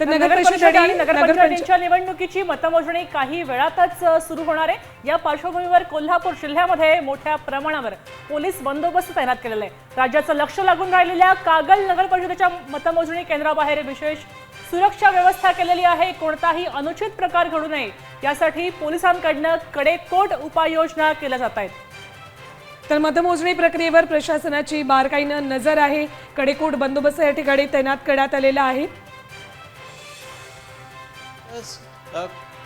तर नगर परिषद आणि नगरपंचायतींच्या निवडणुकीची मतमोजणी काही वेळातच सुरू होणार आहे। या पार्श्वभूमीवर कोल्हापूर जिल्ह्यामध्ये मोठ्या प्रमाणावर पोलीस बंदोबस्त तैनात केलेला आहे। राज्याचं लक्ष लागून राहिलेल्या कागल नगर परिषदेच्या मतमोजणी केंद्राबाहेर विशेष सुरक्षा व्यवस्था केलेली आहे। कोणताही अनुचित प्रकार घडू नये यासाठी पोलिसांकडून कडेकोट उपाययोजना केल्या जात आहेत। तर मतमोजणी प्रक्रियेवर प्रशासनाची बारकाईनं नजर आहे। कडेकोट बंदोबस्त या ठिकाणी तैनात करण्यात आलेला आहे।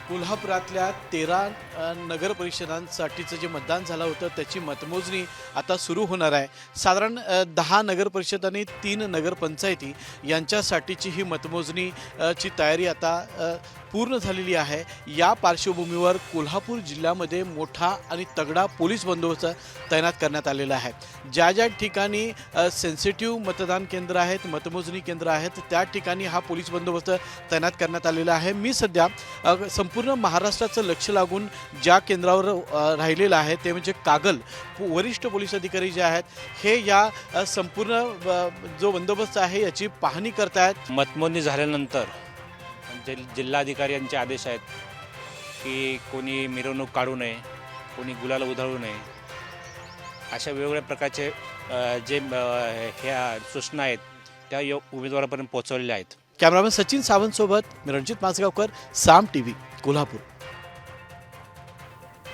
कोल्हापुरातल्या 13 नगर परिषदांसाठीचं जे मतदान झालं होतं त्याची मतमोजणी आता सुरू होणार आहे। साधारण 10 नगर परिषद आणि 3 नगरपंचायती यांच्यासाठीची ही मतमोजणी ची तयारी आता पूर्ण झालेली आहे। या पार्श्वभूमीवर कोल्हापूर जिल्ह्यामध्ये मोठा आणि तगडा पोलीस बंदोबस्त तैनात करण्यात आलेला आहे। ज्या ज्या ठिकाणी सेन्सिटिव्ह मतदान केंद्र आहेत, मतमोजणी केंद्र आहेत, त्या ठिकाणी हा पोलीस बंदोबस्त तैनात करण्यात आलेला आहे। मी सध्या संपूर्ण महाराष्ट्राचं लक्ष लागून ज्या केंद्रावर राहिलेलं आहे ते म्हणजे कागल। वरिष्ठ पोलीस अधिकारी जे आहेत हे या संपूर्ण जो बंदोबस्त आहे याची पाहणी करतायत। मतमोजणी झाल्यानंतर जिल्हाधिकारी यांचे आदेश आहेत की कोणी मिरवणूक काढू नये, कोणी गुलाल उधळू नये, अशा वेगवेगळ्या प्रकारचे जे ह्या सूचना आहेत त्या उमेदवारापर्यंत पोहोचवलेल्या आहेत। कॅमेरामॅन सचिन सावंत सोबत मी रणजित माजगावकर, साम टीव्ही, कोल्हापूर।